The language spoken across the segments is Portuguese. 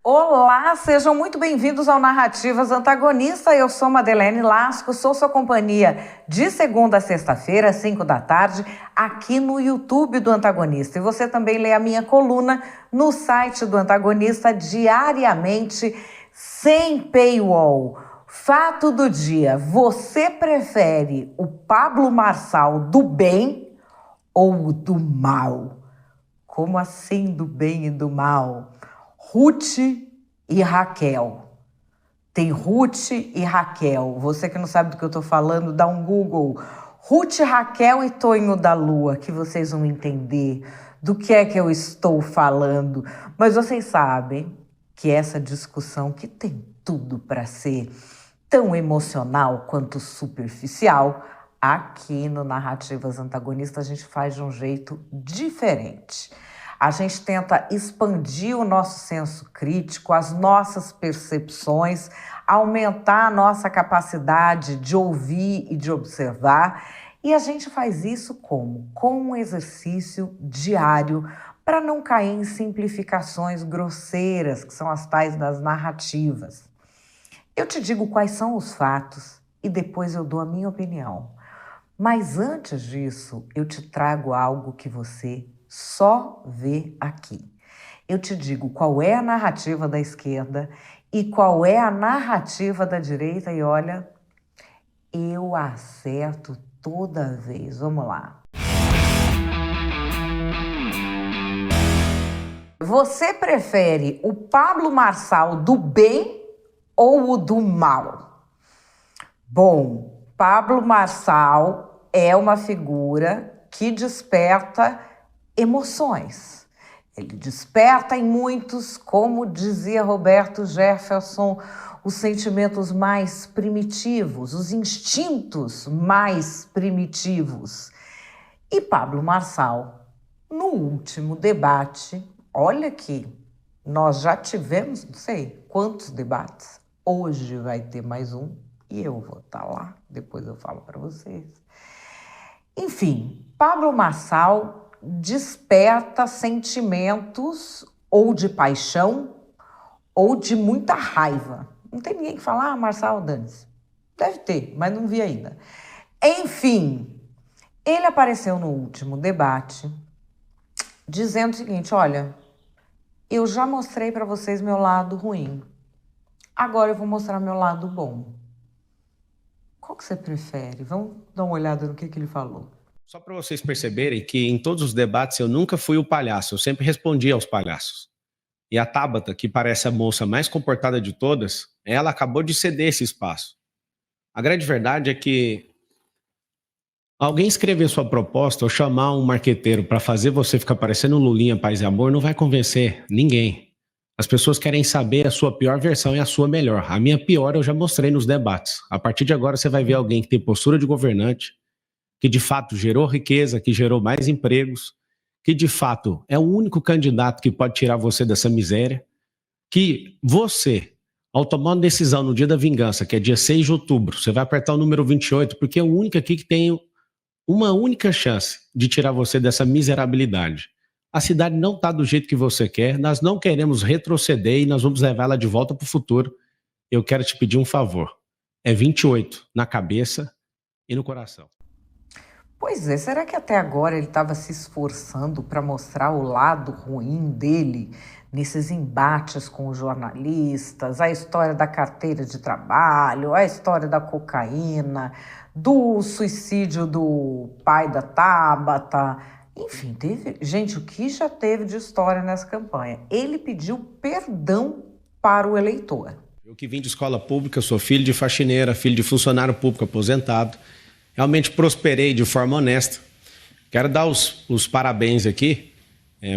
Olá, sejam muito bem-vindos ao Narrativas Antagonista. Eu sou Madeleine Lasco, sou sua companhia de segunda a sexta-feira, às 5 da tarde, aqui no YouTube do Antagonista. E você também lê a minha coluna no site do Antagonista diariamente, sem paywall. Fato do dia: você prefere o Pablo Marçal do bem ou do mal? Como assim do bem e do mal? Ruth e Raquel. Tem Ruth e Raquel. Você que não sabe do que eu tô falando, dá um Google. Ruth, Raquel e Tonho da Lua, que vocês vão entender do que é que eu estou falando. Mas vocês sabem que essa discussão, que tem tudo para ser tão emocional quanto superficial, aqui no Narrativas Antagonistas a gente faz de um jeito diferente. A gente tenta expandir o nosso senso crítico, as nossas percepções, aumentar a nossa capacidade de ouvir e de observar. E a gente faz isso como? Com um exercício diário para não cair em simplificações grosseiras, que são as tais das narrativas. Eu te digo quais são os fatos e depois eu dou a minha opinião. Mas antes disso, eu te trago algo que você só vê aqui. Eu te digo qual é a narrativa da esquerda e qual é a narrativa da direita e olha, eu acerto toda vez. Vamos lá. Você prefere o Pablo Marçal do bem ou o do mal? Bom, Pablo Marçal é uma figura que desperta emoções. Ele desperta em muitos, como dizia Roberto Jefferson, os sentimentos mais primitivos, os instintos mais primitivos. E Pablo Marçal, no último debate, olha que nós já tivemos, não sei quantos debates, hoje vai ter mais um e eu vou estar lá, depois eu falo para vocês. Enfim, Pablo Marçal desperta sentimentos ou de paixão ou de muita raiva. Não tem ninguém que fala, Marçal, dane-se. Deve ter, mas não vi ainda. Enfim, ele apareceu no último debate dizendo o seguinte, olha, eu já mostrei para vocês meu lado ruim. Agora eu vou mostrar meu lado bom. Qual que você prefere? Vamos dar uma olhada no que ele falou. Só para vocês perceberem que em todos os debates eu nunca fui o palhaço, eu sempre respondia aos palhaços. E a Tabata, que parece a moça mais comportada de todas, ela acabou de ceder esse espaço. A grande verdade é que alguém escrever sua proposta ou chamar um marqueteiro para fazer você ficar parecendo um Lulinha, Paz e Amor, não vai convencer ninguém. As pessoas querem saber a sua pior versão e a sua melhor. A minha pior eu já mostrei nos debates. A partir de agora você vai ver alguém que tem postura de governante, que de fato gerou riqueza, que gerou mais empregos, que de fato é o único candidato que pode tirar você dessa miséria, que você, ao tomar uma decisão no dia da vingança, que é dia 6 de outubro, você vai apertar o número 28, porque é o único aqui que tem uma única chance de tirar você dessa miserabilidade. A cidade não está do jeito que você quer, nós não queremos retroceder e nós vamos levar ela de volta para o futuro. Eu quero te pedir um favor, é 28 na cabeça e no coração. Pois é, será que até agora ele estava se esforçando para mostrar o lado ruim dele nesses embates com os jornalistas, a história da carteira de trabalho, a história da cocaína, do suicídio do pai da Tabata? Enfim, teve, gente, o que já teve de história nessa campanha? Ele pediu perdão para o eleitor. Eu que vim de escola pública, sou filho de faxineira, filho de funcionário público aposentado, realmente prosperei de forma honesta. Quero dar os parabéns aqui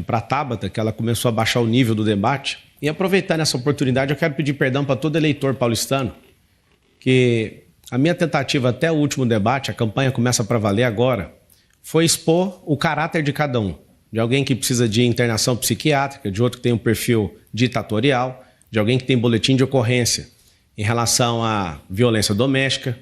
para a Tabata, que ela começou a baixar o nível do debate. E aproveitando essa oportunidade, eu quero pedir perdão para todo eleitor paulistano, que a minha tentativa até o último debate, a campanha começa para valer agora, foi expor o caráter de cada um. De alguém que precisa de internação psiquiátrica, de outro que tem um perfil ditatorial, de alguém que tem boletim de ocorrência em relação à violência doméstica,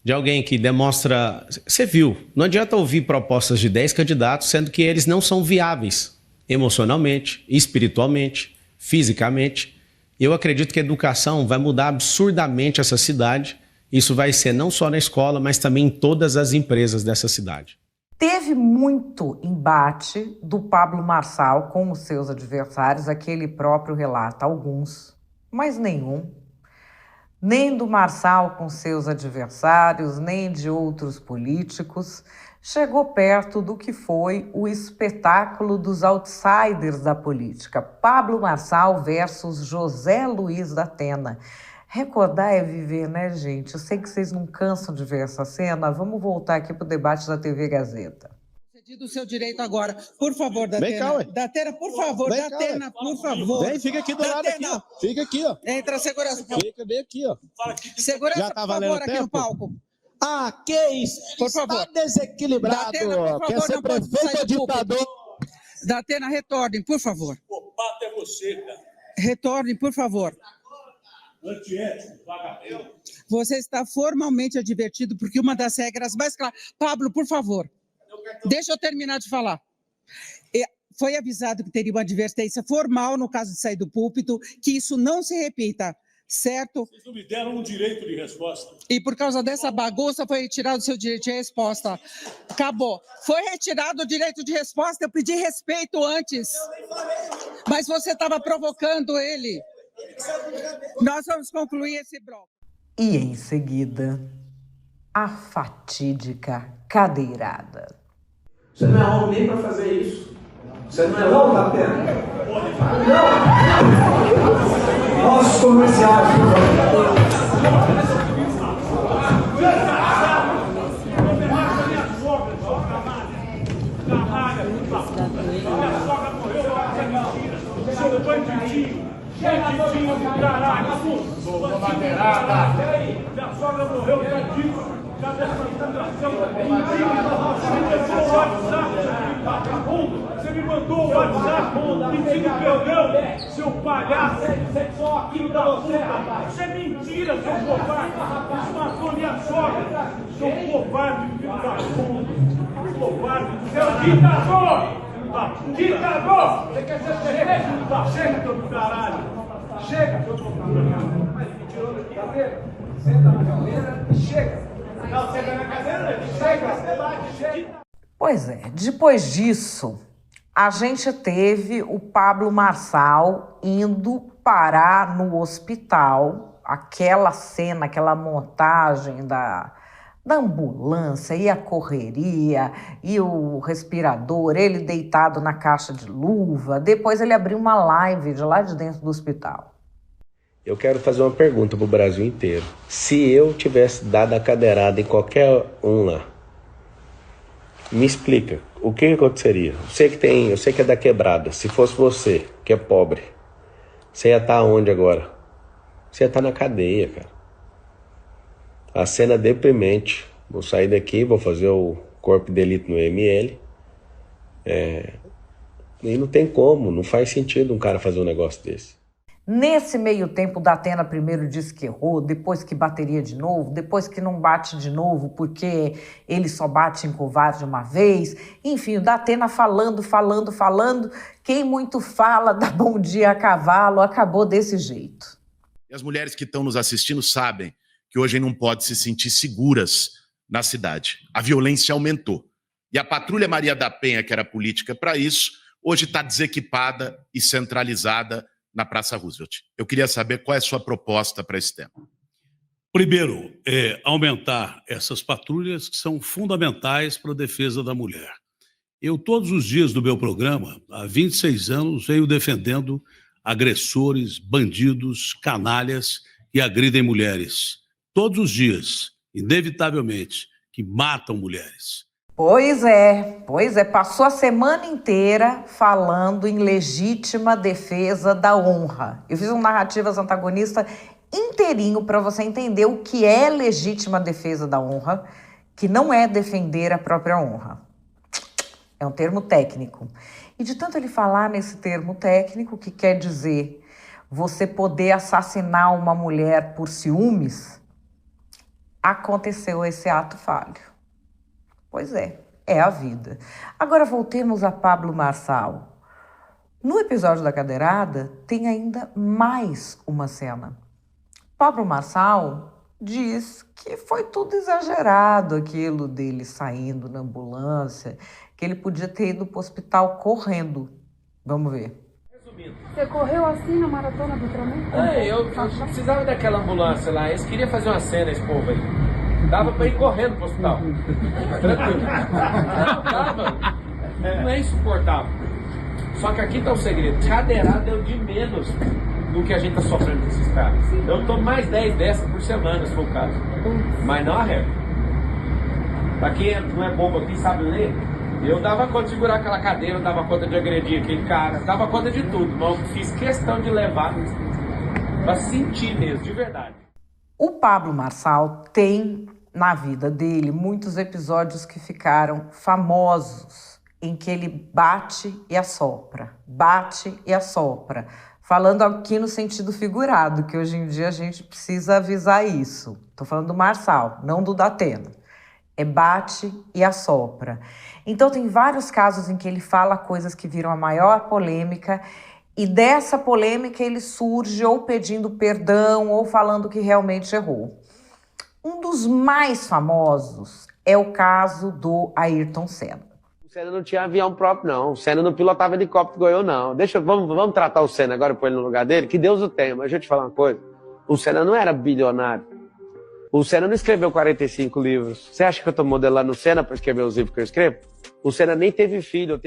de alguém que demonstra... Você viu, não adianta ouvir propostas de 10 candidatos, sendo que eles não são viáveis emocionalmente, espiritualmente, fisicamente. Eu acredito que a educação vai mudar absurdamente essa cidade. Isso vai ser não só na escola, mas também em todas as empresas dessa cidade. Teve muito embate do Pablo Marçal com os seus adversários, aqui ele próprio relata alguns, mas nenhum. Nem do Marçal com seus adversários, nem de outros políticos, chegou perto do que foi o espetáculo dos outsiders da política. Pablo Marçal versus José Luiz da Atena. Recordar é viver, né, gente? Eu sei que vocês não cansam de ver essa cena. Vamos voltar aqui para o debate da TV Gazeta. Do seu direito agora, por favor, Datena. Datena, por favor, Vem Datena, cá, por favor. Vem, fica aqui do lado aqui, ó. Fica aqui, ó. Entra a segurança. Fica bem aqui, ó. Segurança, Já tá por favor, aqui tempo? no palco. Ah, que isso? Por Está favor. desequilibrado. Datena, por favor, Quer ser não pode prefeito sair ou do púlpito. ditador? Datena, retornem, por favor. O pato é você, cara. Retornem, por favor. Antiético, vagabundo. Você está formalmente advertido, porque uma das regras mais claras... Pablo, por favor, deixa eu terminar de falar. Foi avisado que teria uma advertência formal no caso de sair do púlpito, que isso não se repita, certo? Vocês não me deram um direito de resposta. E por causa dessa bagunça foi retirado o seu direito de resposta. Acabou. Foi retirado o direito de resposta, eu pedi respeito antes. Mas você estava provocando ele. Nós vamos concluir esse bloco. E em seguida, a fatídica cadeirada. Você não é homem nem para fazer isso. Você não é homem, Datena? Não! Nossos comerciais, Seu bandidinho. Bandidinho do caralho. Sua madeirada. Minha sogra morreu, bandido. Cadê essa concentração? Você me mandou o WhatsApp, vagabundo. Você me mandou o WhatsApp pedindo perdão, seu palhaço. Filho da puta. Isso é mentira, seu covarde. Isso matou minha sogra. Seu covarde, filho da puta. Covarde, seu ditador. Ditador! Você quer ser prefeito? Chega, seu caralho! Chega, seu caralho! Mas me tirou da cadeira? Senta na cadeira e chega! Não, senta na cadeira e chega! Pois é, depois disso, a gente teve o Pablo Marçal indo parar no hospital, aquela cena, aquela montagem da ambulância e a correria e o respirador, ele deitado na caixa de luva. Depois ele abriu uma live de lá de dentro do hospital. Eu quero fazer uma pergunta pro Brasil inteiro. Se eu tivesse dado a cadeirada em qualquer um lá, me explica, o que aconteceria? Eu sei que é da quebrada. Se fosse você, que é pobre, você ia estar onde agora? Você ia estar na cadeia, cara. A cena é deprimente. Vou sair daqui, vou fazer o corpo de delito no ML. E não tem como, não faz sentido um cara fazer um negócio desse. Nesse meio tempo, o Datena primeiro disse que errou, depois que bateria de novo, depois que não bate de novo porque ele só bate em covarde uma vez. Enfim, o Datena falando. Quem muito fala dá bom dia a cavalo, acabou desse jeito. E as mulheres que estão nos assistindo sabem que hoje não pode se sentir seguras na cidade. A violência aumentou. E a Patrulha Maria da Penha, que era política para isso, hoje está desequipada e centralizada na Praça Roosevelt. Eu queria saber qual é a sua proposta para esse tema. Primeiro, aumentar essas patrulhas que são fundamentais para a defesa da mulher. Eu, todos os dias do meu programa, há 26 anos, venho defendendo agressores, bandidos, canalhas que agridem mulheres. Todos os dias, inevitavelmente, que matam mulheres. Pois é, passou a semana inteira falando em legítima defesa da honra. Eu fiz um Narrativas Antagonista inteirinho para você entender o que é legítima defesa da honra, que não é defender a própria honra. É um termo técnico. E de tanto ele falar nesse termo técnico, que quer dizer você poder assassinar uma mulher por ciúmes, aconteceu esse ato falho. Pois é a vida. Agora voltemos a Pablo Marçal. No episódio da cadeirada, tem ainda mais uma cena. Pablo Marçal diz que foi tudo exagerado, aquilo dele saindo na ambulância, que ele podia ter ido para o hospital correndo. Vamos ver. Você correu assim na maratona do Flamengo? Eu precisava daquela ambulância lá. Eles queriam fazer uma cena, esse povo aí. Dava pra ir correndo pro hospital. Tranquilo. Não, dava. Não é insuportável. Só que aqui tá o segredo. Cadeirada é o de menos do que a gente tá sofrendo com esses caras. Eu tomo mais 10 dessas por semana, se for o caso. Mas não a regra. Pra quem não é bobo aqui, sabe ler, eu dava conta de segurar aquela cadeira, eu dava conta de agredir aquele cara, dava conta de tudo, mas eu fiz questão de levar pra sentir mesmo, de verdade. O Pablo Marçal tem na vida dele muitos episódios que ficaram famosos, em que ele bate e assopra, falando aqui no sentido figurado, que hoje em dia a gente precisa avisar isso. Tô falando do Marçal, não do Datena. É bate e assopra. Então tem vários casos em que ele fala coisas que viram a maior polêmica, e dessa polêmica ele surge ou pedindo perdão ou falando que realmente errou. Um dos mais famosos é o caso do Ayrton Senna. O Senna não tinha avião próprio, não. O Senna não pilotava helicóptero igual eu, não. Vamos tratar o Senna agora, pôr ele no lugar dele? Que Deus o tenha, mas deixa eu te falar uma coisa. O Senna não era bilionário. O Senna não escreveu 45 livros. Você acha que eu tô modelando o Senna para escrever os livros que eu escrevo? O Senna nem teve filho.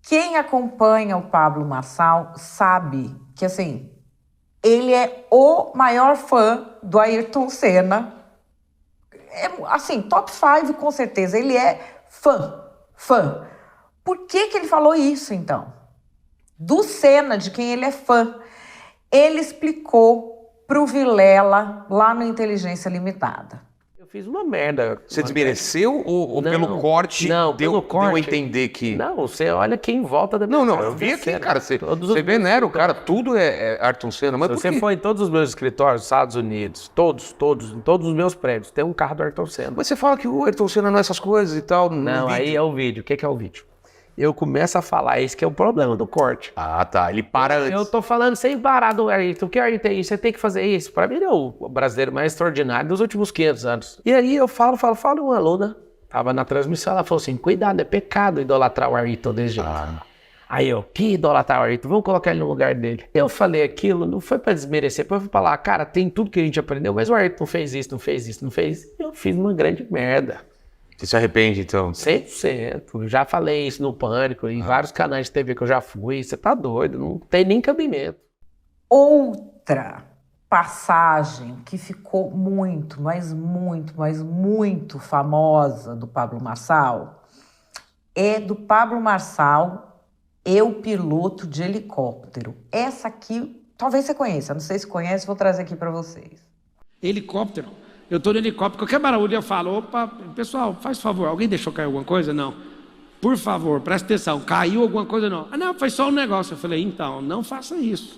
Quem acompanha o Pablo Marçal sabe que, assim, ele é o maior fã do Ayrton Senna. É, assim, top 5 com certeza. Ele é fã. Por que ele falou isso, então? Do Senna, de quem ele é fã. Ele explicou pro Vilela lá no Inteligência Limitada. Eu fiz uma merda. Você desmereceu ou não, pelo corte pelo corte deu a entender que... Não, você olha quem volta da minha Não, casa, eu vi aqui, Senna. cara. Você venera o cara, tudo é Ayrton Senna. Mas Se por você quê? for em todos os meus escritórios, Estados Unidos, em todos os meus prédios, tem um carro do Ayrton Senna. Mas você fala que o Ayrton Senna não é essas coisas e tal. Não, aí é o vídeo. O que é o vídeo? Eu começo a falar, esse que é o problema do corte. Ah, tá. Ele para antes. Eu tô falando sem parar do Ayrton. O que Ayrton é isso? Você tem que fazer isso. Pra mim, ele é o brasileiro mais extraordinário dos últimos 500 anos. E aí eu falo, uma aluna tava na transmissão, ela falou assim, cuidado, é pecado idolatrar o Ayrton desse jeito. Aí eu, que idolatrar o Ayrton? Vamos colocar ele no lugar dele. Eu falei aquilo, não foi pra desmerecer, foi pra falar, cara, tem tudo que a gente aprendeu, mas o Ayrton não fez isso. Eu fiz uma grande merda. Você se arrepende, então? 100%. Já falei isso no Pânico, em vários canais de TV que eu já fui. Você tá doido, não tem nem cabimento. Outra passagem que ficou muito famosa do Pablo Marçal é do Pablo Marçal, eu piloto de helicóptero. Essa aqui, talvez você conheça, não sei se conhece, vou trazer aqui para vocês. Helicóptero. Eu tô no helicóptero, qualquer barulho eu falo, opa, pessoal, faz favor, alguém deixou cair alguma coisa? Não. Por favor, presta atenção, caiu alguma coisa? Não. Ah, não, foi só um negócio. Eu falei, então, não faça isso.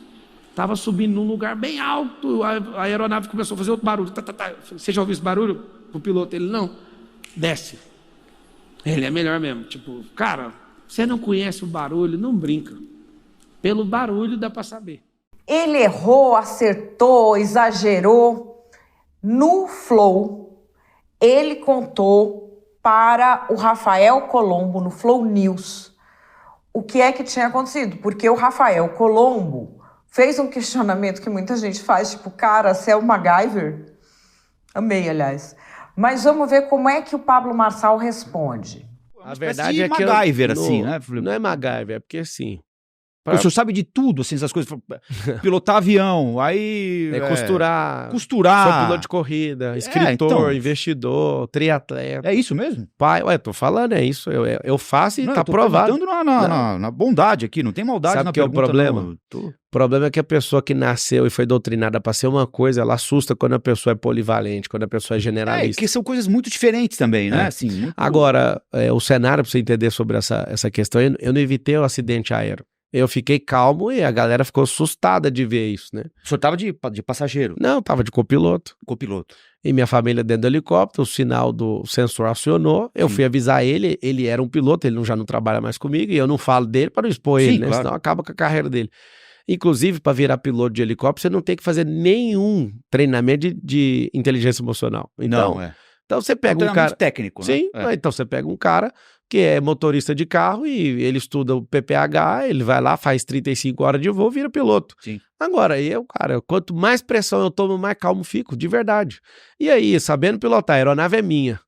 Tava subindo num lugar bem alto, a aeronave começou a fazer outro barulho. Você já ouviu esse barulho? O piloto, ele, não, desce. Ele é melhor mesmo, tipo, cara, você não conhece o barulho, não brinca. Pelo barulho dá para saber. Ele errou, acertou, exagerou. No Flow, ele contou para o Rafael Colombo, no Flow News, o que é que tinha acontecido. Porque o Rafael Colombo fez um questionamento que muita gente faz, tipo, cara, você é o MacGyver? Amei, aliás. Mas vamos ver como é que o Pablo Marçal responde. A verdade é que MacGyver, assim, né? Não é MacGyver, é porque assim... O senhor sabe de tudo, assim, essas coisas. Pilotar avião, aí... Costurar. Sou piloto de corrida, escritor, investidor, triatleta. É isso mesmo? Pai, tô falando, é isso. Eu faço e não, tá provado. Eu tô perguntando na bondade aqui, não tem maldade na pergunta. Sabe o que é o problema? O problema é que a pessoa que nasceu e foi doutrinada para ser uma coisa, ela assusta quando a pessoa é polivalente, quando a pessoa é generalista. Porque são coisas muito diferentes também, né? Assim, muito... Agora, o cenário, para você entender sobre essa questão, eu não evitei o acidente aéreo. Eu fiquei calmo e a galera ficou assustada de ver isso, né? O senhor tava de passageiro? Não, tava de copiloto. Copiloto. E minha família dentro do helicóptero, o sinal do sensor acionou, eu fui avisar ele era um piloto, ele já não trabalha mais comigo, e eu não falo dele para não expor ele, né? Claro. Senão acaba com a carreira dele. Inclusive, para virar piloto de helicóptero, você não tem que fazer nenhum treinamento de inteligência emocional. Então, então você pega um cara técnico, né? Sim, então você pega um cara que é motorista de carro e ele estuda o PPH, ele vai lá, faz 35 horas de voo, vira piloto. Sim. Agora, cara, quanto mais pressão eu tomo, mais calmo fico, de verdade. E aí, sabendo pilotar, a aeronave é minha.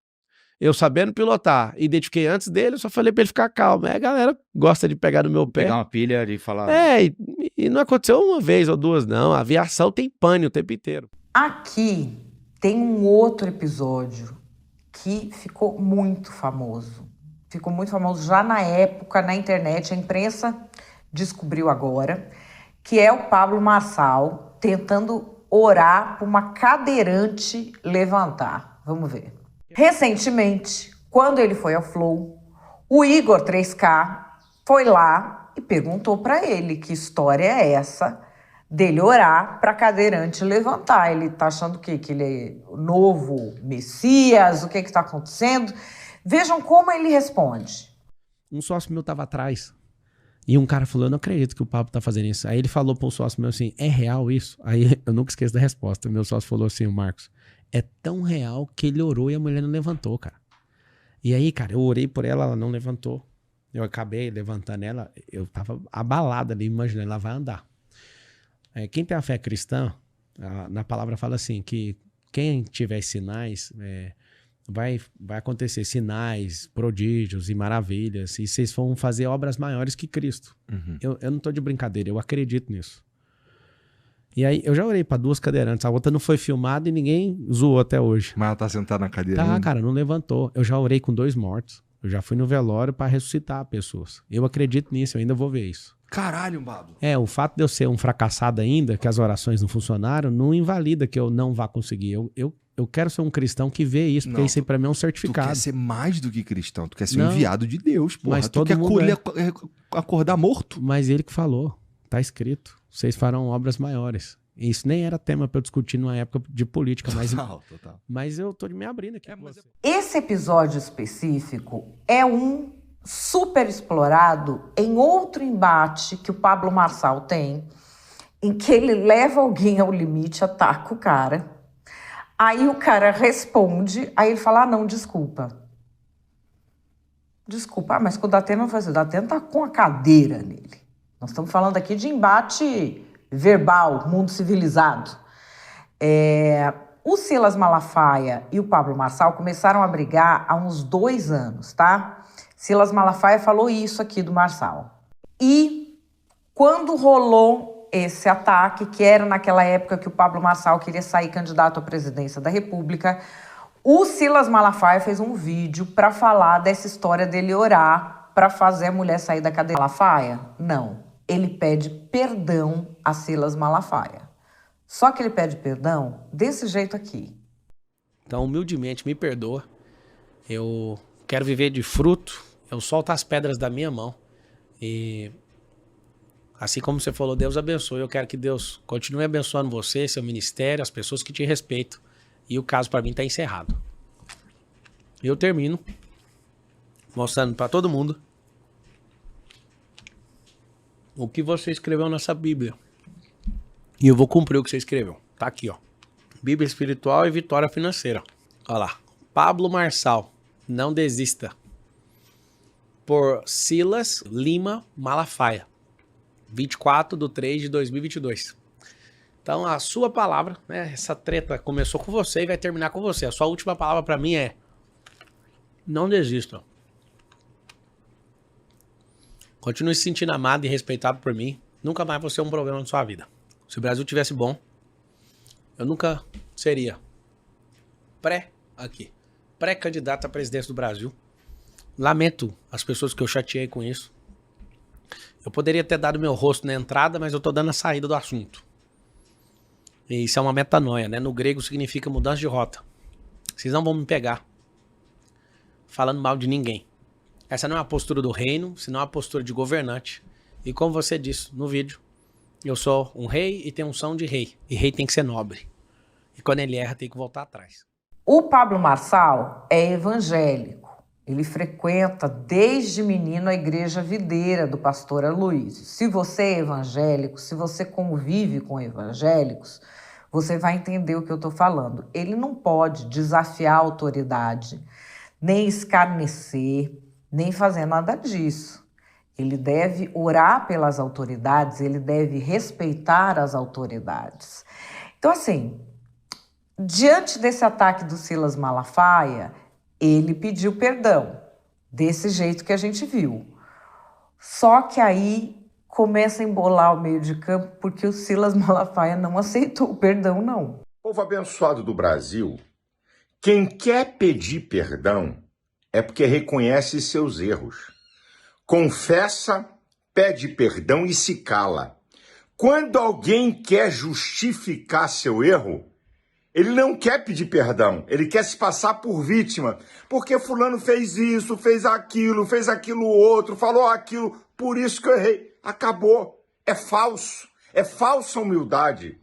Eu sabendo pilotar, identifiquei antes dele, eu só falei pra ele ficar calmo. Aí a galera gosta de pegar no meu pé. Pegar uma pilha e falar... E não aconteceu uma vez ou duas, não. A aviação tem pane o tempo inteiro. Aqui tem um outro episódio que ficou muito famoso. Ficou muito famoso já na época, na internet, a imprensa descobriu agora, que é o Pablo Marçal tentando orar para uma cadeirante levantar. Vamos ver. Recentemente, quando ele foi ao Flow, o Igor 3K foi lá e perguntou para ele que história é essa dele orar para cadeirante levantar. Ele tá achando o quê? Que ele é o novo Messias? O que está acontecendo? Vejam como ele responde. Um sócio meu tava atrás e um cara falou, eu não acredito que o Pablo tá fazendo isso. Aí ele falou pro sócio meu assim, é real isso? Aí eu nunca esqueço da resposta. Meu sócio falou assim, o Marcos, é tão real que ele orou e a mulher não levantou, cara. E aí, cara, eu orei por ela, ela não levantou. Eu acabei levantando ela, eu tava abalado ali, imaginando, ela vai andar. Quem tem a fé cristã, na palavra fala assim, que quem tiver sinais... Vai acontecer sinais, prodígios e maravilhas, e vocês vão fazer obras maiores que Cristo. Eu não tô de brincadeira, eu acredito nisso. E aí, eu já orei para 2 cadeirantes, a outra não foi filmada e ninguém zoou até hoje. Mas ela tá sentada na cadeira? Tá, cara, não levantou. Eu já orei com 2 mortos. Eu já fui no velório para ressuscitar pessoas. Eu acredito nisso, eu ainda vou ver isso. Caralho, Pablo. O fato de eu ser um fracassado ainda, que as orações não funcionaram, não invalida que eu não vá conseguir. Eu quero ser um cristão que vê isso, porque isso aí pra mim é um certificado. Tu quer ser mais do que cristão, tu quer ser um enviado de Deus, porra. Mas tu quer acordar morto. Mas ele que falou, tá escrito, vocês farão obras maiores. Isso nem era tema pra eu discutir numa época de política, mas eu tô me abrindo aqui. Esse episódio específico é um super explorado em outro embate que o Pablo Marçal tem, em que ele leva alguém ao limite, ataca o cara. Aí o cara responde, aí ele fala, não, desculpa. Desculpa, mas com o Datena não faz isso. O Datena tá com a cadeira nele. Nós estamos falando aqui de embate verbal, mundo civilizado. O Silas Malafaia e o Pablo Marçal começaram a brigar há uns 2 anos, tá? Silas Malafaia falou isso aqui do Marçal. E quando rolou esse ataque, que era naquela época que o Pablo Marçal queria sair candidato à presidência da República, o Silas Malafaia fez um vídeo para falar dessa história dele orar para fazer a mulher sair da cadeira. Malafaia? Não. Ele pede perdão a Silas Malafaia. Só que ele pede perdão desse jeito aqui. Então, humildemente, me perdoa. Eu quero viver de fruto. Eu solto as pedras da minha mão. E... assim como você falou, Deus abençoe. Eu quero que Deus continue abençoando você, seu ministério, as pessoas que te respeitam. E o caso para mim está encerrado. Eu termino mostrando para todo mundo o que você escreveu nessa Bíblia. E eu vou cumprir o que você escreveu. Tá aqui, ó. Bíblia espiritual e vitória financeira. Olha lá. Pablo Marçal, não desista. Por Silas Lima Malafaia. 24/3/2022. Então, a sua palavra, né? Essa treta começou com você e vai terminar com você. A sua última palavra pra mim é: não desista. Continue se sentindo amado e respeitado por mim. Nunca mais vou ser um problema na sua vida. Se o Brasil tivesse bom, eu nunca seria pré-candidato à presidência do Brasil. Lamento as pessoas que eu chateei com isso. Eu poderia ter dado meu rosto na entrada, mas eu tô dando a saída do assunto. E isso é uma metanoia, né? No grego significa mudança de rota. Vocês não vão me pegar falando mal de ninguém. Essa não é a postura do reino, senão a postura de governante. E como você disse no vídeo, eu sou um rei e tenho unção de rei. E rei tem que ser nobre. E quando ele erra, tem que voltar atrás. O Pablo Marçal é evangélico. Ele frequenta desde menino a igreja videira do pastor Aloysio. Se você é evangélico, se você convive com evangélicos, você vai entender o que eu estou falando. Ele não pode desafiar a autoridade, nem escarnecer, nem fazer nada disso. Ele deve orar pelas autoridades, ele deve respeitar as autoridades. Então, assim, diante desse ataque do Silas Malafaia, ele pediu perdão, desse jeito que a gente viu. Só que aí começa a embolar o meio de campo, porque o Silas Malafaia não aceitou o perdão, não. Povo abençoado do Brasil, quem quer pedir perdão é porque reconhece seus erros. Confessa, pede perdão e se cala. Quando alguém quer justificar seu erro, ele não quer pedir perdão, ele quer se passar por vítima. Porque fulano fez isso, fez aquilo outro, falou aquilo, por isso que eu errei. Acabou. É falsa humildade.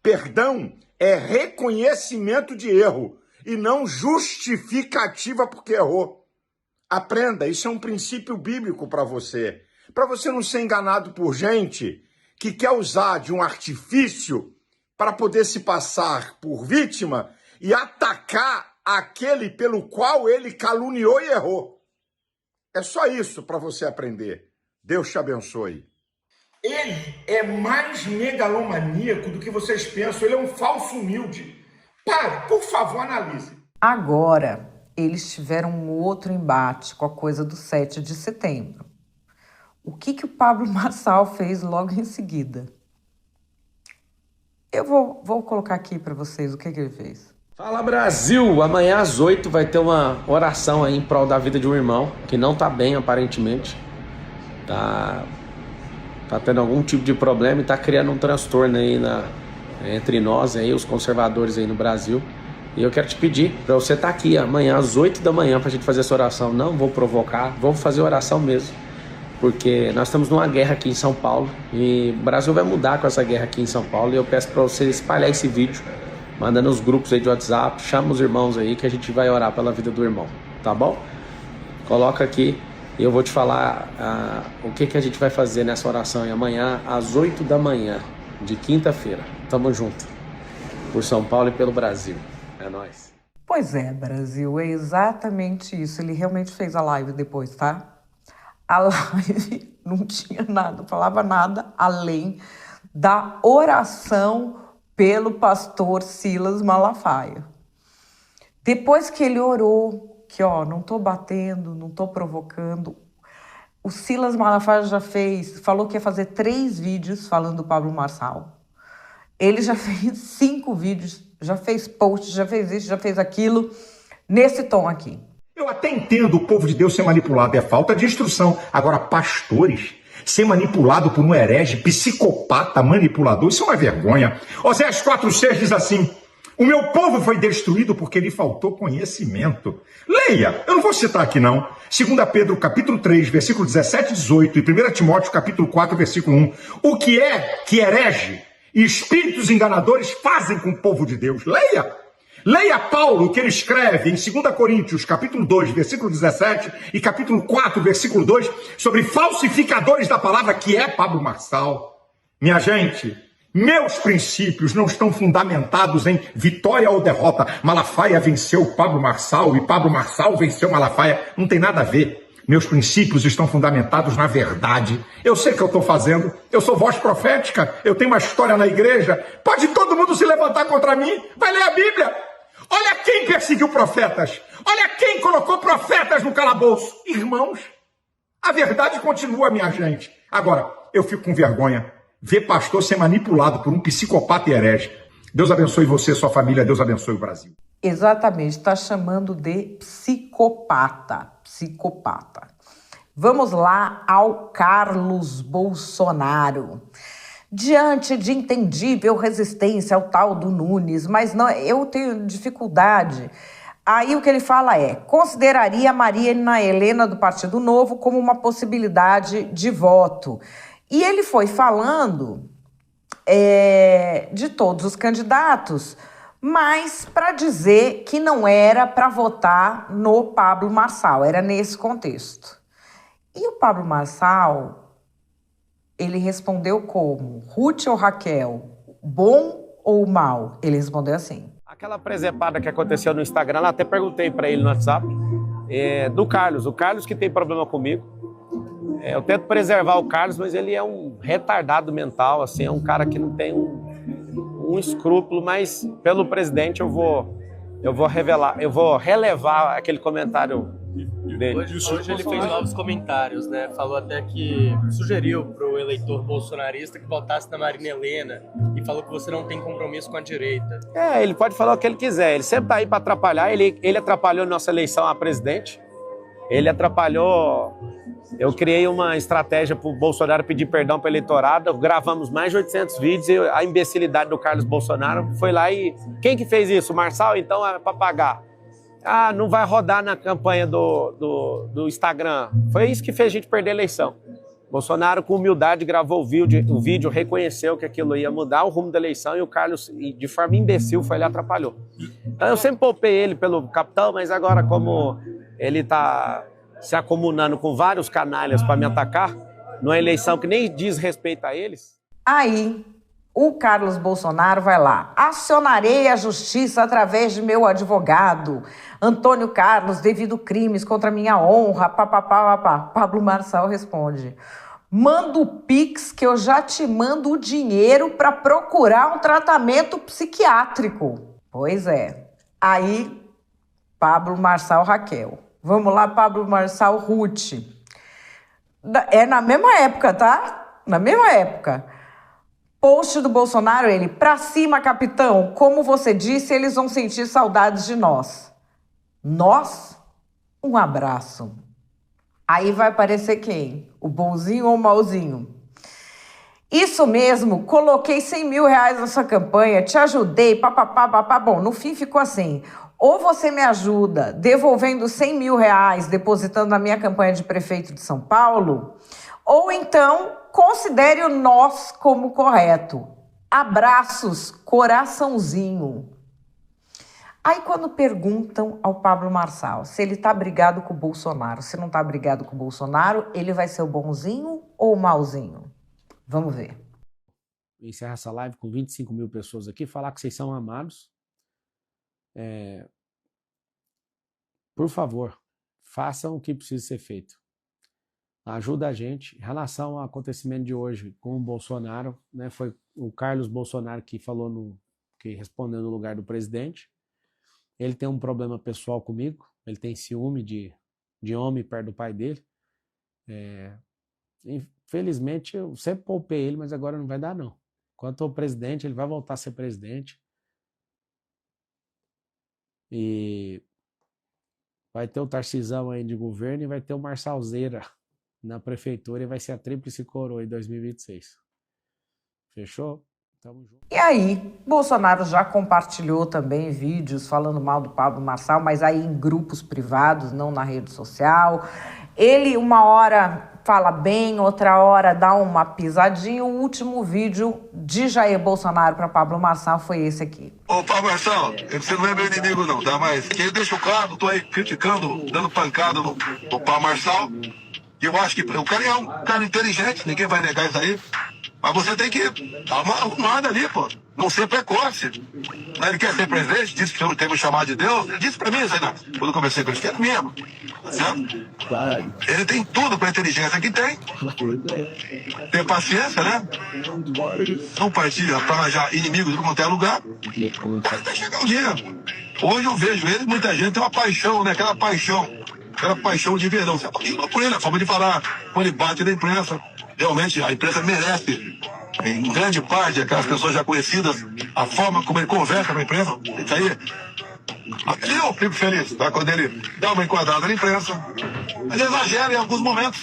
Perdão é reconhecimento de erro e não justificativa porque errou. Aprenda, isso é um princípio bíblico para você não ser enganado por gente que quer usar de um artifício para poder se passar por vítima e atacar aquele pelo qual ele caluniou e errou. É só isso para você aprender. Deus te abençoe. Ele é mais megalomaníaco do que vocês pensam. Ele é um falso humilde. Pare, por favor, analise. Agora, eles tiveram um outro embate com a coisa do 7 de setembro. O que o Pablo Marçal fez logo em seguida? Eu vou colocar aqui para vocês o que ele fez. Fala Brasil! Amanhã às 8 vai ter uma oração aí em prol da vida de um irmão que não tá bem aparentemente. Tá tendo algum tipo de problema e tá criando um transtorno aí entre nós, aí, os conservadores aí no Brasil. E eu quero te pedir para você estar aqui amanhã às 8 da manhã pra gente fazer essa oração. Não vou provocar, vou fazer oração mesmo. Porque nós estamos numa guerra aqui em São Paulo e o Brasil vai mudar com essa guerra aqui em São Paulo. E eu peço para você espalhar esse vídeo, mandando nos grupos aí de WhatsApp, chama os irmãos aí que a gente vai orar pela vida do irmão, tá bom? Coloca aqui e eu vou te falar o que a gente vai fazer nessa oração aí amanhã às 8 da manhã de quinta-feira. Tamo junto, por São Paulo e pelo Brasil. É nóis. Pois é, Brasil, é exatamente isso. Ele realmente fez a live depois, tá? A live não tinha nada, não falava nada além da oração pelo pastor Silas Malafaia. Depois que ele orou, que não tô batendo, não tô provocando, o Silas Malafaia falou que ia fazer 3 vídeos falando do Pablo Marçal. Ele já fez 5 vídeos, já fez post, já fez isso, já fez aquilo, nesse tom aqui. Eu até entendo o povo de Deus ser manipulado, é falta de instrução. Agora, pastores ser manipulado por um herege, psicopata, manipulador, isso é uma vergonha. Oséias 4,6 diz assim: o meu povo foi destruído porque lhe faltou conhecimento. Leia, eu não vou citar aqui não. 2 Pedro capítulo 3, versículo 17 e 18 e 1 Timóteo capítulo 4, versículo 1. O que é que herege e espíritos enganadores fazem com o povo de Deus? Leia! Leia Paulo, que ele escreve em 2 Coríntios, capítulo 2, versículo 17 e capítulo 4, versículo 2, sobre falsificadores da palavra, que é Pablo Marçal. Minha gente, meus princípios não estão fundamentados em vitória ou derrota. Malafaia venceu Pablo Marçal e Pablo Marçal venceu Malafaia. Não tem nada a ver. Meus princípios estão fundamentados na verdade. Eu sei o que eu estou fazendo. Eu sou voz profética. Eu tenho uma história na igreja. Pode todo mundo se levantar contra mim. Vai ler a Bíblia. Olha quem perseguiu profetas. Olha quem colocou profetas no calabouço. Irmãos, a verdade continua, minha gente. Agora, eu fico com vergonha. Ver pastor ser manipulado por um psicopata e herege. Deus abençoe você, sua família. Deus abençoe o Brasil. Exatamente, está chamando de psicopata. Psicopata. Vamos lá ao Carlos Bolsonaro. Diante de entendível resistência ao tal do Nunes, mas não, eu tenho dificuldade. Aí o que ele fala é: consideraria a Marina Helena do Partido Novo como uma possibilidade de voto. E ele foi falando de todos os candidatos, mas para dizer que não era para votar no Pablo Marçal, era nesse contexto. E o Pablo Marçal, ele respondeu como? Ruth ou Raquel? Bom ou mal? Ele respondeu assim. Aquela presepada que aconteceu no Instagram, eu até perguntei para ele no WhatsApp, do Carlos. O Carlos que tem problema comigo. Eu tento preservar o Carlos, mas ele é um retardado mental, assim, é um cara que não tem um escrúpulo, mas pelo presidente eu vou relevar aquele comentário dele. Hoje ele fez novos comentários, né? Falou até que sugeriu pro eleitor bolsonarista que votasse na Marina Helena e falou que você não tem compromisso com a direita. Ele pode falar o que ele quiser, ele sempre tá aí para atrapalhar, ele atrapalhou nossa eleição a presidente, ele atrapalhou... Eu criei uma estratégia para o Bolsonaro pedir perdão para o eleitorado, gravamos mais de 800 vídeos e a imbecilidade do Carlos Bolsonaro foi lá e... Quem que fez isso? O Marçal? Então é para pagar. Não vai rodar na campanha do Instagram. Foi isso que fez a gente perder a eleição. Bolsonaro, com humildade, gravou o vídeo, reconheceu que aquilo ia mudar o rumo da eleição e o Carlos, de forma imbecil, foi lá e atrapalhou. Então eu sempre poupei ele pelo capitão, mas agora como ele está... se acomunando com vários canalhas para me atacar, numa eleição que nem diz respeito a eles. Aí, o Carlos Bolsonaro vai lá. Acionarei a justiça através de meu advogado, Antônio Carlos, devido crimes contra minha honra, papapá. Pablo Marçal responde: manda o Pix que eu já te mando o dinheiro para procurar um tratamento psiquiátrico. Pois é. Aí, Pablo Marçal, Raquel. Vamos lá, Pablo Marçal, Ruth. É na mesma época, tá? Na mesma época. Post do Bolsonaro, ele, pra cima, capitão. Como você disse, eles vão sentir saudades de nós. Nós? Um abraço. Aí vai aparecer quem? O bonzinho ou o malzinho? Isso mesmo, coloquei 100 mil reais na sua campanha, te ajudei, papapá. Bom, no fim ficou assim... Ou você me ajuda devolvendo 100 mil reais, depositando na minha campanha de prefeito de São Paulo, ou então considere o nós como correto. Abraços, coraçãozinho. Aí quando perguntam ao Pablo Marçal se ele tá brigado com o Bolsonaro, se não tá brigado com o Bolsonaro, ele vai ser o bonzinho ou o malzinho? Vamos ver. Encerrar essa live com 25 mil pessoas aqui, falar que vocês são amados. Por favor, façam o que precisa ser feito. Ajuda a gente. Em relação ao acontecimento de hoje com o Bolsonaro, né, foi o Carlos Bolsonaro que que respondeu no lugar do presidente. Ele tem um problema pessoal comigo, ele tem ciúme de homem perto do pai dele. Infelizmente, eu sempre poupei ele, mas agora não vai dar não. Quanto ao presidente, ele vai voltar a ser presidente. E vai ter o Tarcisão aí de governo e vai ter o Marçalzeira na prefeitura e vai ser a tríplice coroa em 2026. Fechou? Tamo junto. E aí, Bolsonaro já compartilhou também vídeos falando mal do Pablo Marçal, mas aí em grupos privados, não na rede social. Ele uma hora fala bem, outra hora dá uma pisadinha. O último vídeo de Jair Bolsonaro para Pablo Marçal foi esse aqui. Ô, Pablo Marçal, você não é meu inimigo não, tá? Mas quem deixa o carro, tô aí criticando, dando pancada no Pablo Marçal. E eu acho que o cara é um cara inteligente, ninguém vai negar isso aí. Mas você tem que dar uma arrumada ali, pô. Não ser precoce. Ele quer ser presidente, disse que eu não tenho me chamado de Deus. Ele disse pra mim, Zé, quando eu comecei com ele, que é mesmo. Certo? Ele tem tudo pra inteligência que tem. Tem paciência, né? Não partilha pra arranjar inimigos de qualquer lugar. Até chegar o dia. Hoje eu vejo ele, muita gente tem uma paixão, né? Aquela paixão de verão. Você pode ir por ele, a forma de falar, quando ele bate na imprensa. Realmente, a imprensa merece, em grande parte, aquelas pessoas já conhecidas, a forma como ele conversa com a imprensa. Isso aí, aqui eu fico feliz, tá? Quando ele dá uma enquadrada na imprensa, ele exagera em alguns momentos.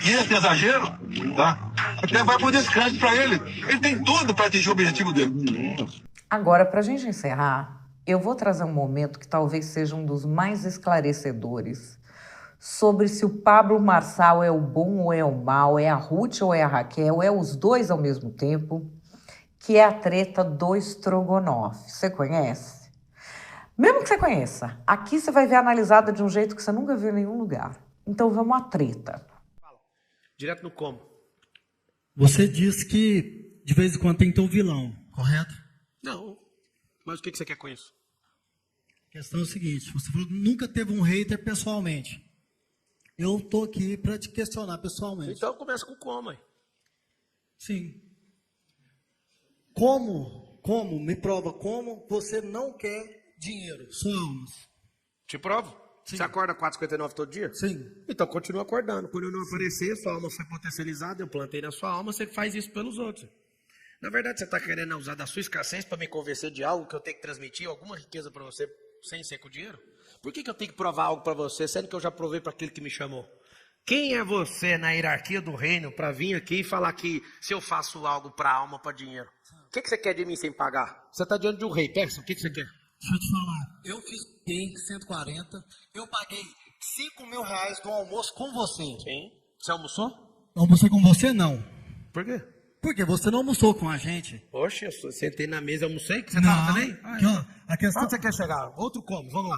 E esse exagero, tá? Até vai por descrédito para ele. Ele tem tudo para atingir o objetivo dele. Agora, para a gente encerrar, eu vou trazer um momento que talvez seja um dos mais esclarecedores sobre se o Pablo Marçal é o bom ou é o mal, é a Ruth ou é a Raquel, é os dois ao mesmo tempo, que é a treta do estrogonofe. Você conhece? Mesmo que você conheça, aqui você vai ver analisada de um jeito que você nunca viu em nenhum lugar. Então vamos à treta. Direto no como. Você disse que de vez em quando tem que ter um vilão, correto? Não. Mas o que você quer com isso? A questão é o seguinte, você falou que nunca teve um hater pessoalmente. Eu tô aqui para te questionar pessoalmente. Então começa com como, aí. Sim. Como, me prova como você não quer dinheiro, sua alma. Te provo? Sim. Você acorda 4h59 todo dia? Sim. Então continua acordando. Quando eu não aparecer, sua alma foi potencializada, eu plantei na sua alma, você faz isso pelos outros. Na verdade, você está querendo usar da sua escassez para me convencer de algo que eu tenho que transmitir, alguma riqueza para você, sem ser com dinheiro? Por que eu tenho que provar algo para você, sendo que eu já provei para aquele que me chamou? Quem é você na hierarquia do reino para vir aqui e falar que se eu faço algo para alma, para dinheiro? O que você quer de mim sem pagar? Você está diante de um rei, pensa, o que você quer? Deixa eu te falar, eu fiz 140, eu paguei R$5.000 do almoço com você. Sim. Você almoçou? Eu almocei com você, não. Por quê? Porque você não almoçou com a gente. Poxa, eu sentei na mesa e almocei, que você tava também? Aqui, ó, a questão... Onde você quer chegar? Outro como? Vamos lá.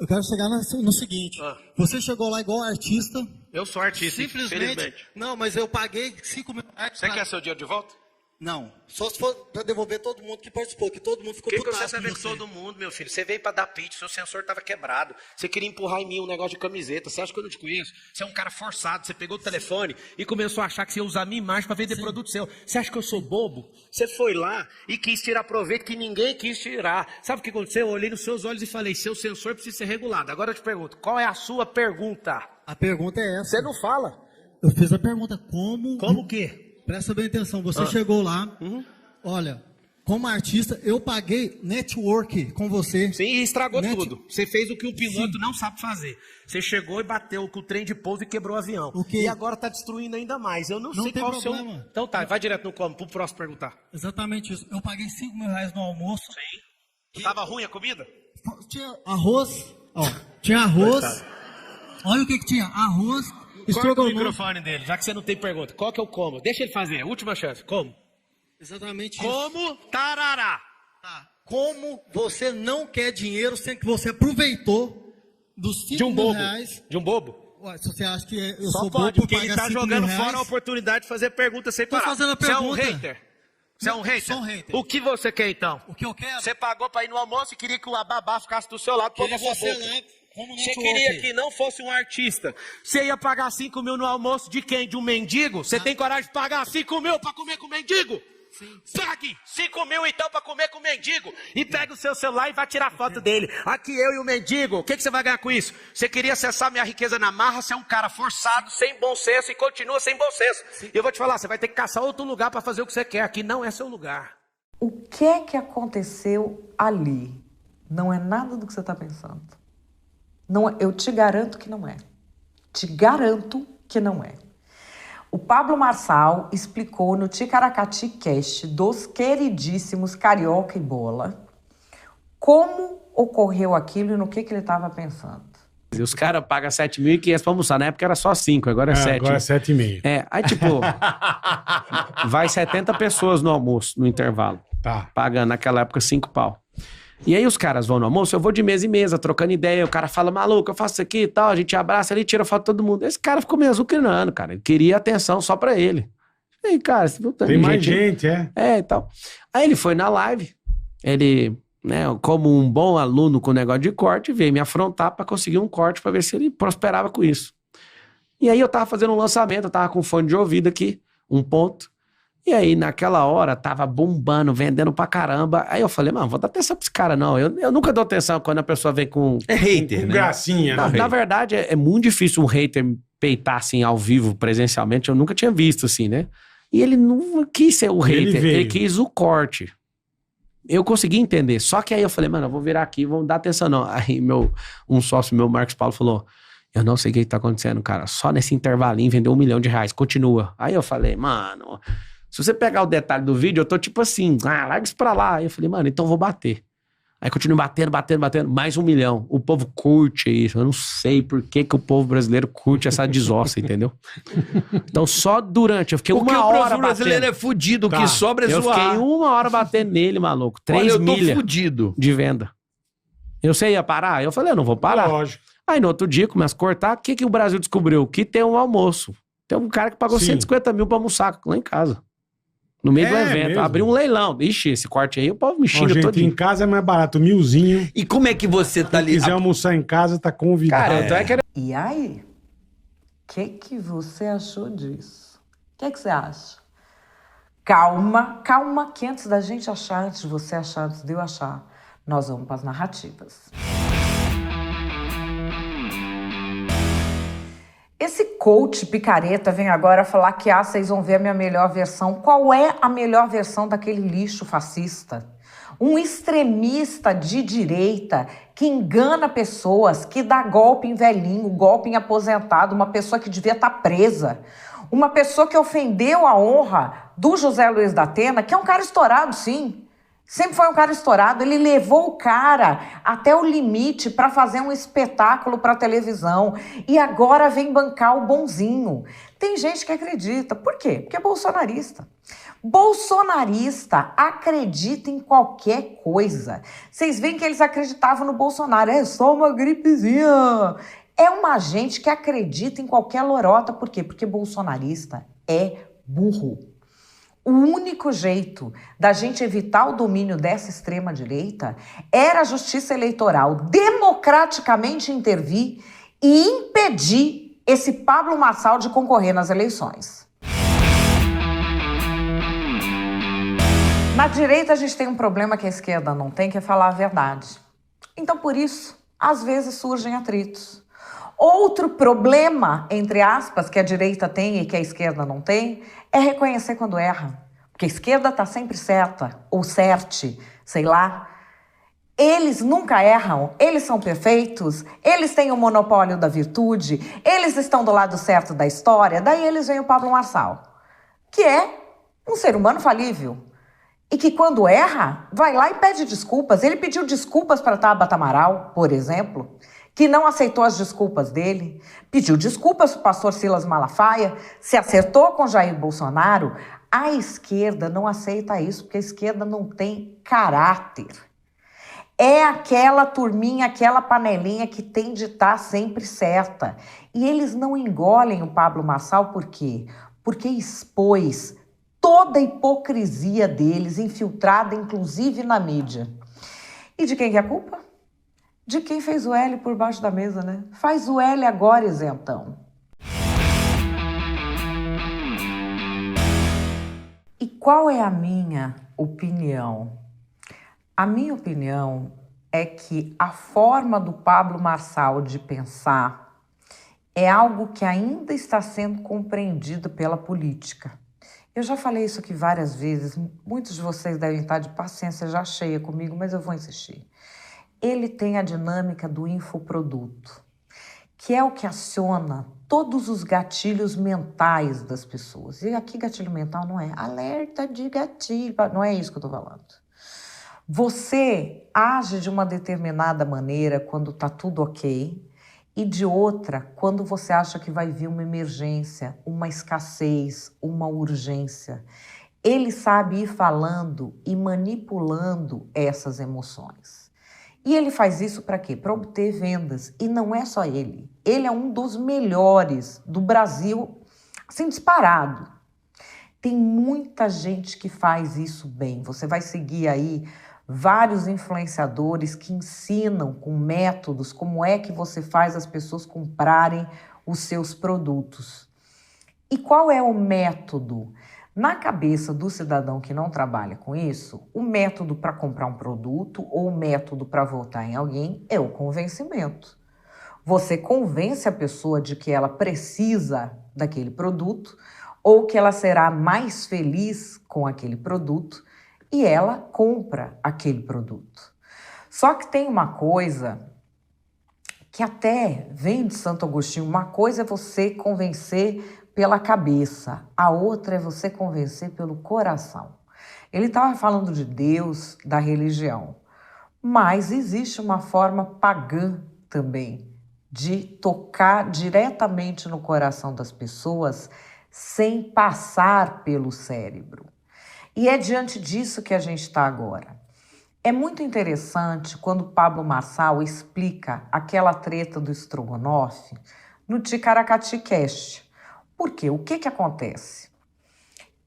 Eu quero chegar no seguinte. Você chegou lá igual artista. Eu sou artista, simplesmente. Infelizmente. Não, mas eu paguei R$5.000. Você quer seu dinheiro de volta? Não. Só se for pra devolver todo mundo que participou, que todo mundo ficou putaço. O que você sabe de todo mundo, meu filho? Você veio pra dar pitch, seu sensor tava quebrado. Você queria empurrar em mim um negócio de camiseta. Você acha que eu não te conheço? Você é um cara forçado. Você pegou o telefone e começou a achar que você ia usar a minha imagem pra vender produto seu. Você acha que eu sou bobo? Você foi lá e quis tirar proveito que ninguém quis tirar. Sabe o que aconteceu? Eu olhei nos seus olhos e falei, seu sensor precisa ser regulado. Agora eu te pergunto, qual é a sua pergunta? A pergunta é essa. Você não fala. Eu fiz a pergunta, como... Como o quê? Presta bem atenção, você chegou lá... Olha, como artista, eu paguei network com você. Sim, e estragou tudo. Você fez o que o piloto não sabe fazer. Você chegou e bateu com o trem de pouso e quebrou o avião. E agora tá destruindo ainda mais. Eu não sei qual é o seu... Então tá, vai direto no como, pro próximo perguntar. Exatamente isso. Eu paguei R$5.000 no almoço. Sim. Tava ruim a comida? Tinha arroz. Ó, tinha arroz. Olha o que tinha. Arroz. Corta o microfone dele, já que você não tem pergunta. Qual que é o como? Deixa ele fazer. Última chance. Como? Exatamente isso. Como tarará. Tá. Como você não quer dinheiro sendo que você aproveitou dos R$5.000. De um bobo? Ué, se você acha que eu só sou pode, bobo, porque ele tá jogando fora a oportunidade de fazer pergunta sem parar. Fazendo a pergunta. Você é um hater? Você é um hater? Sou um hater. O que você quer então? O que eu quero? Você pagou pra ir no almoço e queria que o babá ficasse do seu lado. Queria você lá. Você queria que não fosse um artista. Você ia pagar R$5.000 no almoço de quem? De um mendigo? Você tem coragem de pagar R$5.000 pra comer com o mendigo? Sim. Pague R$5.000 então pra comer com o mendigo. E pega o seu celular e vai tirar foto dele. Aqui eu e o mendigo. O que você vai ganhar com isso? Você queria acessar minha riqueza na marra, você é um cara forçado, sem bom senso e continua sem bom senso. E eu vou te falar, você vai ter que caçar outro lugar pra fazer o que você quer. Aqui não é seu lugar. O que é que aconteceu ali? Não é nada do que você tá pensando. Não, eu te garanto que não é. Te garanto que não é. O Pablo Marçal explicou no Ticaracati Cast dos queridíssimos Carioca e Bola como ocorreu aquilo e no que ele estava pensando. Os caras pagam 7.500 pra almoçar. Na época era só 5, agora é 7. Agora é 7,5. Aí tipo, vai 70 pessoas no almoço, no intervalo. Tá. Pagando naquela época 5 pau. E aí os caras vão no almoço, eu vou de mesa em mesa, trocando ideia, o cara fala, maluco, eu faço isso aqui e tal, a gente abraça ali, tira foto de todo mundo. Esse cara ficou meio azucrinando, cara, ele queria atenção só pra ele. E aí, cara, você viu, tem mais gente, e tal. Aí ele foi na live, ele, né, como um bom aluno com negócio de corte, veio me afrontar pra conseguir um corte, pra ver se ele prosperava com isso. E aí eu tava fazendo um lançamento, eu tava com fone de ouvido aqui, 1 ponto. E aí, naquela hora, tava bombando, vendendo pra caramba. Aí eu falei, mano, vou dar atenção pra esse cara, não. Eu nunca dou atenção quando a pessoa vem com... É hater, né? Gracinha. Na verdade, é muito difícil um hater peitar, assim, ao vivo, presencialmente. Eu nunca tinha visto, assim, né? E ele não quis ser o hater, ele quis o corte. Eu consegui entender. Só que aí eu falei, mano, eu vou virar aqui, vamos dar atenção, não. Aí um sócio meu, Marcos Paulo, falou... Eu não sei o que tá acontecendo, cara. Só nesse intervalinho vendeu R$1 milhão. Continua. Aí eu falei, mano... Se você pegar o detalhe do vídeo, eu tô tipo assim, larga isso pra lá. Aí eu falei, mano, então eu vou bater. Aí continua batendo, mais 1 milhão. O povo curte isso. Eu não sei por que o povo brasileiro curte essa desossa, entendeu? Então só durante, eu fiquei Porque uma o hora povo batendo. brasileiro é fudido, o que sobra é Eu zoar. fiquei 1 hora batendo nele, maluco. 3 milhas fudido de venda. Você ia parar? Eu falei, eu não vou parar. Lógico. Aí no outro dia começa a cortar. O que o Brasil descobriu? Que tem um almoço. Tem um cara que pagou 150 mil pra almoçar lá em casa. No meio do evento. Mesmo? Abriu um leilão. Ixi, esse corte aí, o povo me xinga gente, todinho. em casa é mais barato, 1000zinho. E como é que você tá ali? Se quiser almoçar em casa, tá convidado. Cara, então é que... E aí? O que você achou disso? O que você acha? Calma, que antes da gente achar, antes de você achar, antes de eu achar, nós vamos para as narrativas. Esse coach picareta vem agora falar que vocês vão ver a minha melhor versão. Qual é a melhor versão daquele lixo fascista? Um extremista de direita que engana pessoas, que dá golpe em velhinho, golpe em aposentado, uma pessoa que devia estar presa. Uma pessoa que ofendeu a honra do José Luiz da Atena, que é um cara estourado, sim. Sempre foi um cara estourado. Ele levou o cara até o limite para fazer um espetáculo para televisão. E agora vem bancar o bonzinho. Tem gente que acredita. Por quê? Porque é bolsonarista. Bolsonarista acredita em qualquer coisa. Vocês veem que eles acreditavam no Bolsonaro. É só uma gripezinha. É uma gente que acredita em qualquer lorota. Por quê? Porque bolsonarista é burro. O único jeito da gente evitar o domínio dessa extrema-direita era a justiça eleitoral democraticamente intervir e impedir esse Pablo Marçal de concorrer nas eleições. Na direita a gente tem um problema que a esquerda não tem, que é falar a verdade. Então, por isso, às vezes surgem atritos. Outro problema, entre aspas, que a direita tem e que a esquerda não tem, é reconhecer quando erra. Porque a esquerda está sempre certa, ou certe, sei lá. Eles nunca erram, eles são perfeitos, eles têm o monopólio da virtude, eles estão do lado certo da história, daí eles veem o Pablo Marçal, que é um ser humano falível. E que quando erra, vai lá e pede desculpas. Ele pediu desculpas para Tabata Amaral, por exemplo, que não aceitou as desculpas dele, pediu desculpas para o pastor Silas Malafaia, se acertou com Jair Bolsonaro. A esquerda não aceita isso, porque a esquerda não tem caráter. É aquela turminha, aquela panelinha que tem de estar sempre certa. E eles não engolem o Pablo Marçal por quê? Porque expôs toda a hipocrisia deles, infiltrada inclusive na mídia. E de quem que é a culpa? De quem fez o L por baixo da mesa, né? Faz o L agora, isentão. E qual é a minha opinião? A minha opinião é que a forma do Pablo Marçal de pensar é algo que ainda está sendo compreendido pela política. Eu já falei isso aqui várias vezes, muitos de vocês devem estar de paciência já cheia comigo, mas eu vou insistir. Ele tem a dinâmica do infoproduto, que é o que aciona todos os gatilhos mentais das pessoas. E aqui gatilho mental não é alerta de gatilho, não é isso que eu estou falando. Você age de uma determinada maneira quando está tudo ok e de outra quando você acha que vai vir uma emergência, uma escassez, uma urgência. Ele sabe ir falando e manipulando essas emoções. E ele faz isso para quê? Para obter vendas. E não é só ele. Ele é um dos melhores do Brasil, assim, disparado. Tem muita gente que faz isso bem. Você vai seguir aí vários influenciadores que ensinam com métodos como é que você faz as pessoas comprarem os seus produtos. E qual é o método? Na cabeça do cidadão que não trabalha com isso, o método para comprar um produto ou o método para votar em alguém é o convencimento. Você convence a pessoa de que ela precisa daquele produto ou que ela será mais feliz com aquele produto e ela compra aquele produto. Só que tem uma coisa que até vem de Santo Agostinho. Uma coisa é você convencer pela cabeça, a outra é você convencer pelo coração. Ele estava falando de Deus, da religião. Mas existe uma forma pagã também de tocar diretamente no coração das pessoas sem passar pelo cérebro. E é diante disso que a gente está agora. É muito interessante quando Pablo Marçal explica aquela treta do estrogonofe no Ticaracati Cast. Por quê? O que acontece?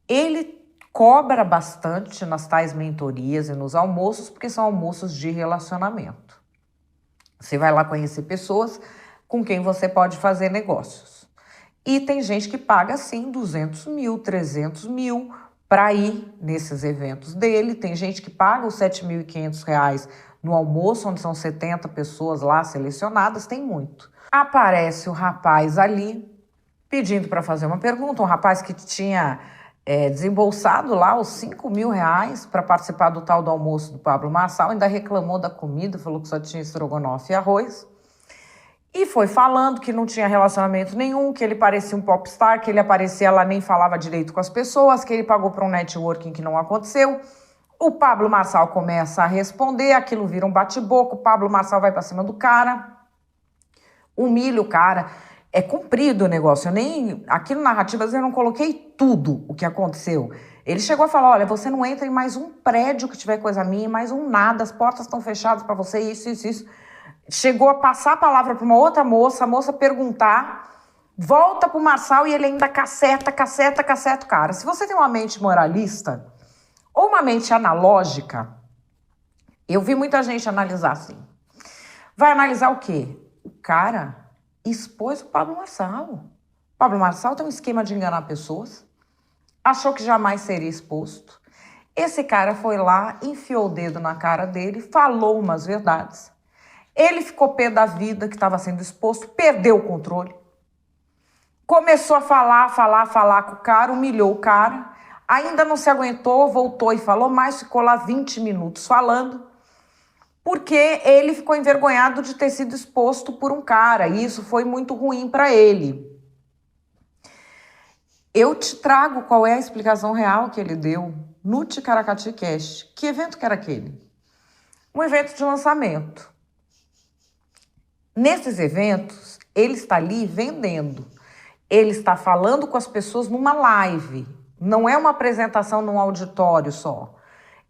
Ele cobra bastante nas tais mentorias e nos almoços, porque são almoços de relacionamento. Você vai lá conhecer pessoas com quem você pode fazer negócios. E tem gente que paga, sim, 200 mil, 300 mil para ir nesses eventos dele. Tem gente que paga os R$7.500 no almoço, onde são 70 pessoas lá selecionadas, tem muito. Aparece o rapaz ali pedindo para fazer uma pergunta, um rapaz que tinha desembolsado lá os R$5.000 para participar do tal do almoço do Pablo Marçal, ainda reclamou da comida, falou que só tinha estrogonofe e arroz. E foi falando que não tinha relacionamento nenhum, que ele parecia um popstar, que ele aparecia lá nem falava direito com as pessoas, que ele pagou para um networking que não aconteceu. O Pablo Marçal começa a responder, aquilo vira um bate-boca, o Pablo Marçal vai para cima do cara, humilha o cara. É comprido o negócio, aqui no Narrativas eu não coloquei tudo o que aconteceu. Ele chegou a falar, olha, você não entra em mais um prédio que tiver coisa minha, mais um nada, as portas estão fechadas para você, isso. Chegou a passar a palavra para uma outra moça, a moça perguntar, volta pro Marçal e ele ainda caceta o cara. Se você tem uma mente moralista ou uma mente analógica, eu vi muita gente analisar assim. Vai analisar o quê? O cara expôs o Pablo Marçal. O Pablo Marçal tem um esquema de enganar pessoas, achou que jamais seria exposto. Esse cara foi lá, enfiou o dedo na cara dele, falou umas verdades. Ele ficou pé da vida que estava sendo exposto, perdeu o controle. Começou a falar com o cara, humilhou o cara. Ainda não se aguentou, voltou e falou mais, ficou lá 20 minutos falando, porque ele ficou envergonhado de ter sido exposto por um cara, e isso foi muito ruim para ele. Eu te trago qual é a explicação real que ele deu no Ticaracati Cast. Que evento que era aquele? Um evento de lançamento. Nesses eventos, ele está ali vendendo. Ele está falando com as pessoas numa live. Não é uma apresentação num auditório só.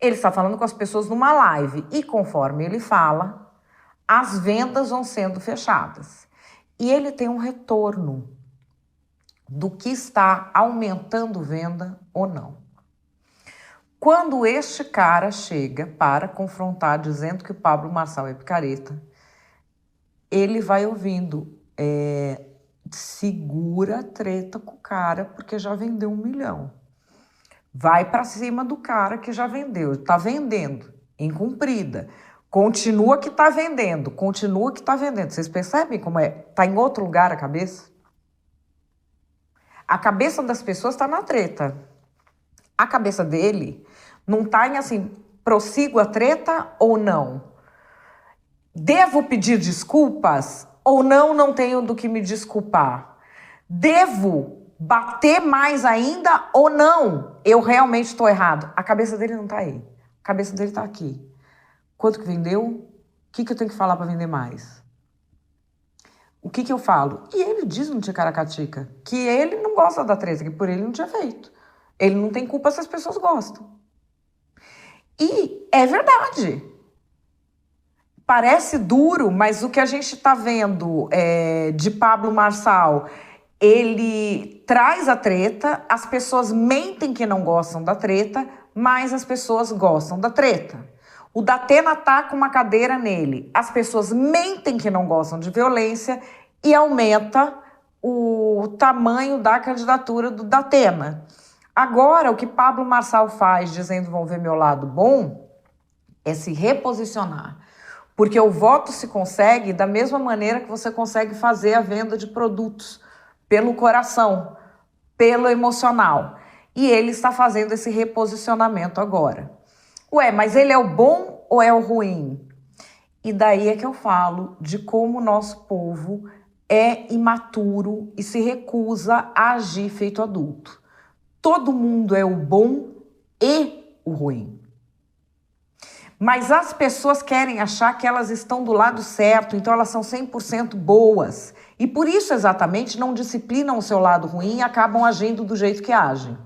Ele está falando com as pessoas numa live. E conforme ele fala, as vendas vão sendo fechadas. E ele tem um retorno do que está aumentando venda ou não. Quando este cara chega para confrontar, dizendo que o Pablo Marçal é picareta, ele vai ouvindo, segura a treta com o cara, porque já vendeu 1 milhão. Vai para cima do cara que já vendeu, está vendendo, em cumprida. Continua que está vendendo, Vocês percebem como é? Está em outro lugar a cabeça? A cabeça das pessoas está na treta. A cabeça dele não está em assim, prossigo a treta ou não? Devo pedir desculpas ou não tenho do que me desculpar? Devo bater mais ainda ou não? Eu realmente estou errado. A cabeça dele não está aí. A cabeça dele está aqui. Quanto que vendeu? O que eu tenho que falar para vender mais? O que eu falo? E ele diz no Ticaracatica que ele não gosta da treta, que por ele não tinha feito. Ele não tem culpa se as pessoas gostam. E é verdade. Parece duro, mas o que a gente está vendo de Pablo Marçal, ele traz a treta, as pessoas mentem que não gostam da treta, mas as pessoas gostam da treta. O Datena tá com uma cadeira nele. As pessoas mentem que não gostam de violência e aumenta o tamanho da candidatura do Datena. Agora, o que Pablo Marçal faz, dizendo vão ver meu lado bom, é se reposicionar. Porque o voto se consegue da mesma maneira que você consegue fazer a venda de produtos, pelo coração, pelo emocional. E ele está fazendo esse reposicionamento agora. Ué, mas ele é o bom ou é o ruim? E daí é que eu falo de como o nosso povo é imaturo e se recusa a agir feito adulto. Todo mundo é o bom e o ruim. Mas as pessoas querem achar que elas estão do lado certo, então elas são 100% boas. E por isso, exatamente, não disciplinam o seu lado ruim e acabam agindo do jeito que agem.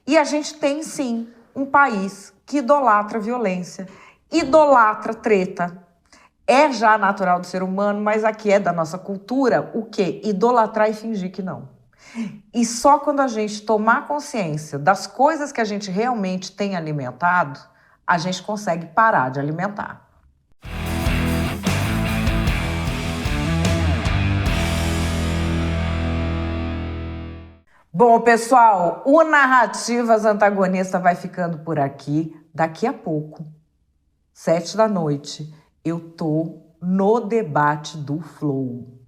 E a gente tem, sim, um país que idolatra violência, idolatra treta. É já natural do ser humano, mas aqui é da nossa cultura o quê? Idolatrar e fingir que não. E só quando a gente tomar consciência das coisas que a gente realmente tem alimentado, a gente consegue parar de alimentar. Bom, pessoal, o Narrativas Antagonista vai ficando por aqui. Daqui a pouco, 19h, eu tô no debate do Flow.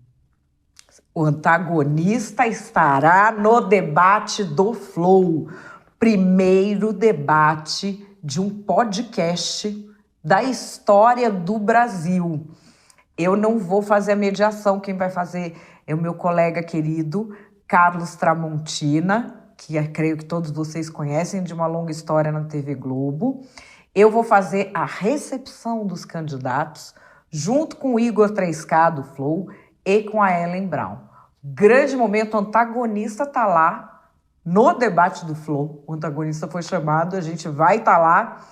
O antagonista estará no debate do Flow. Primeiro debate de um podcast da história do Brasil. Eu não vou fazer a mediação, quem vai fazer é o meu colega querido, Carlos Tramontina, que creio que todos vocês conhecem, de uma longa história na TV Globo. Eu vou fazer a recepção dos candidatos, junto com o Igor 3K do Flow e com a Ellen Brown. Grande momento, o antagonista tá lá, no debate do Flow. O antagonista foi chamado, a gente vai estar lá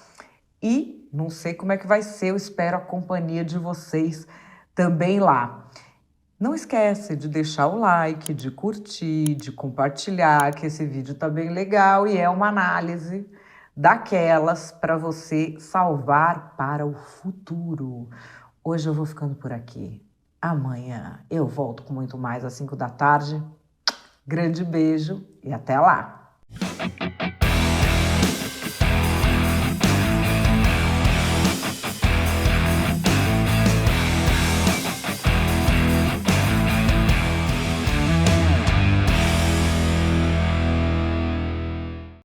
e não sei como é que vai ser, eu espero a companhia de vocês também lá. Não esquece de deixar o like, de curtir, de compartilhar, que esse vídeo tá bem legal e é uma análise daquelas para você salvar para o futuro. Hoje eu vou ficando por aqui. Amanhã eu volto com muito mais às 5 da tarde. Grande beijo e até lá!